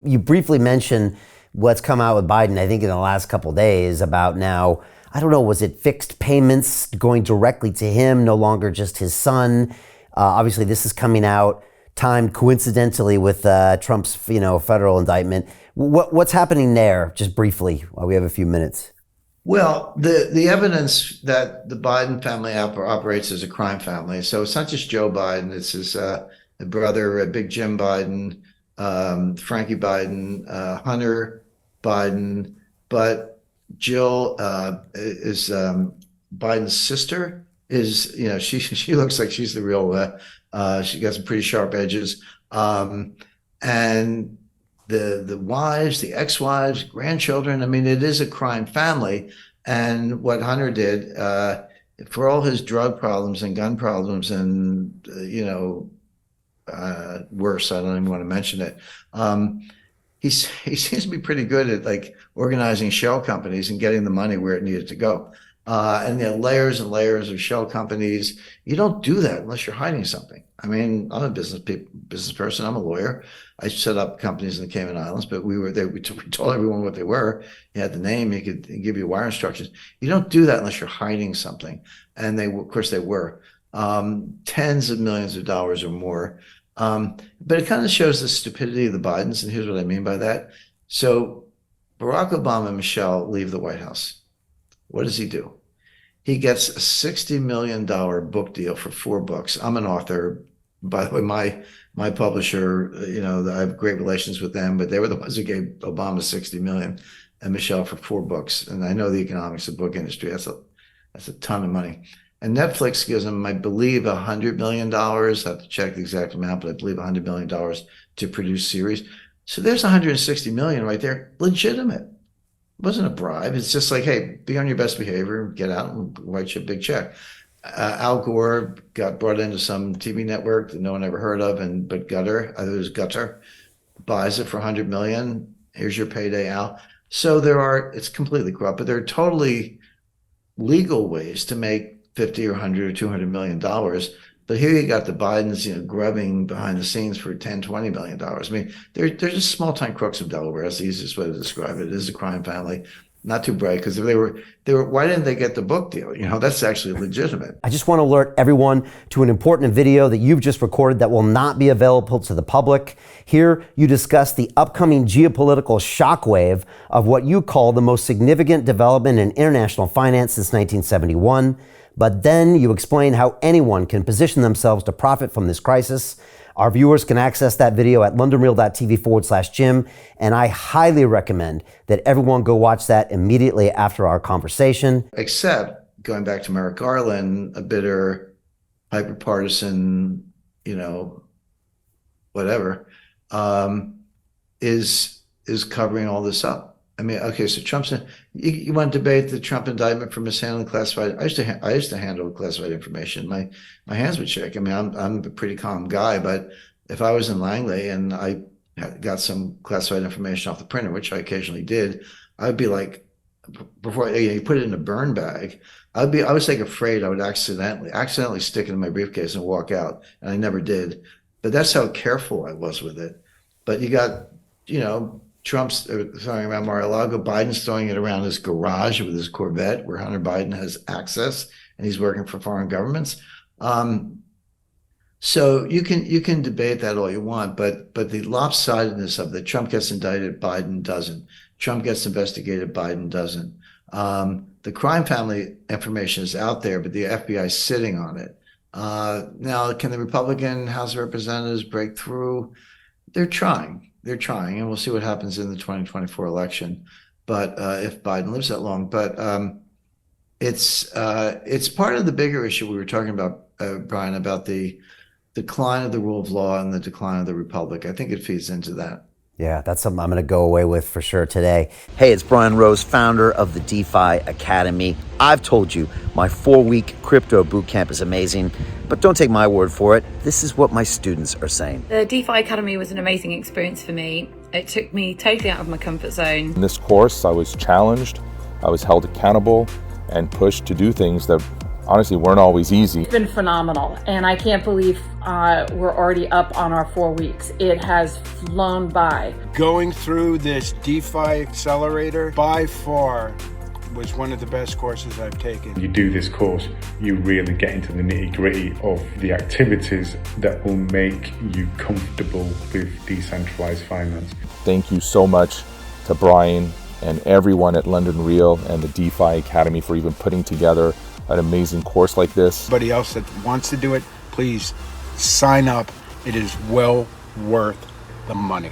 You briefly mentioned what's come out with Biden, I think in the last couple of days about now, I don't know, was it fixed payments going directly to him, no longer just his son? Obviously, this is coming out timed coincidentally with Trump's, federal indictment. What's happening there, just briefly, while we have a few minutes? Well, the evidence that the Biden family operates as a crime family. So it's not just Joe Biden; it's his brother, Big Jim Biden, Frankie Biden, Hunter Biden, but Jill is Biden's sister. She looks like she's the real. She got some pretty sharp edges, and the wives, the ex-wives, grandchildren. I mean, it is a crime family. And what Hunter did, for all his drug problems and gun problems, and worse, I don't even want to mention it. He seems to be pretty good at like organizing shell companies and getting the money where it needed to go. And layers and layers of shell companies. You don't do that unless you're hiding something. I mean, I'm a business person. I'm a lawyer. I set up companies in the Cayman Islands, but we were there. We told everyone what they were. You had the name. He could give you wire instructions. You don't do that unless you're hiding something. And of course, they were tens of millions of dollars or more. But it kind of shows the stupidity of the Bidens. And here's what I mean by that. So Barack Obama and Michelle leave the White House. What does he do? He gets a $60 million book deal for 4 books. I'm an author. By the way, my publisher, I have great relations with them, but they were the ones who gave Obama $60 million and Michelle for 4 books. And I know the economics of the book industry. That's a ton of money. And Netflix gives them, I believe, $100 million. I have to check the exact amount, but I believe $100 million to produce series. So there's $160 million right there, legitimate. It wasn't a bribe. It's just like, hey, be on your best behavior, get out and write you a big check. Al Gore got brought into some TV network that no one ever heard of, but Gutter, it was Gutter, buys it for $100 million. Here's your payday, Al. So it's completely corrupt, but there are totally legal ways to make 50 or 100 or $200 million. But here you got the Bidens, grubbing behind the scenes for 10, $20 million. I mean, they're just small-time crooks of Delaware. That's the easiest way to describe it. It is a crime family. Not too bright, because if they were, why didn't they get the book deal? That's actually legitimate. I just want to alert everyone to an important video that you've just recorded that will not be available to the public. Here, you discuss the upcoming geopolitical shockwave of what you call the most significant development in international finance since 1971. But then you explain how anyone can position themselves to profit from this crisis. Our viewers can access that video at londonreal.tv/Jim, and I highly recommend that everyone go watch that immediately after our conversation. Except, going back to Merrick Garland, a bitter, hyper-partisan, whatever, is covering all this up. I mean, okay, so you want to debate the Trump indictment for mishandling classified? I used to handle classified information. My hands would shake. I mean, I'm a pretty calm guy, but if I was in Langley and I got some classified information off the printer, which I occasionally did, I'd be like, before you put it in a burn bag, I was like afraid I would accidentally stick it in my briefcase and walk out, and I never did. But that's how careful I was with it. But you got, Trump's throwing around Mar-a-Lago. Biden's throwing it around his garage with his Corvette, where Hunter Biden has access, and he's working for foreign governments. So you can debate that all you want, but the lopsidedness of it, Trump gets indicted, Biden doesn't. Trump gets investigated, Biden doesn't. The crime family information is out there, but the FBI is sitting on it. Now, can the Republican House of Representatives break through? They're trying, and we'll see what happens in the 2024 election. But if Biden lives that long, but it's part of the bigger issue we were talking about, Brian, about the decline of the rule of law and the decline of the republic. I think it feeds into that. Yeah, that's something I'm going to go away with for sure today. Hey, it's Brian Rose, founder of the DeFi Academy. I've told you my 4-week crypto bootcamp is amazing, but don't take my word for it. This is what my students are saying. The DeFi Academy was an amazing experience for me. It took me totally out of my comfort zone. In this course, I was challenged, I was held accountable, and pushed to do things that honestly weren't always easy. It's been phenomenal, and I can't believe we're already up on our 4 weeks. It has flown by. Going through this DeFi accelerator by far was one of the best courses I've taken. You do this course, you really get into the nitty-gritty of the activities that will make you comfortable with decentralized finance. Thank you so much to Brian and everyone at London Real and the DeFi Academy for even putting together an amazing course like this. Anybody else that wants to do it, please sign up. It is well worth the money.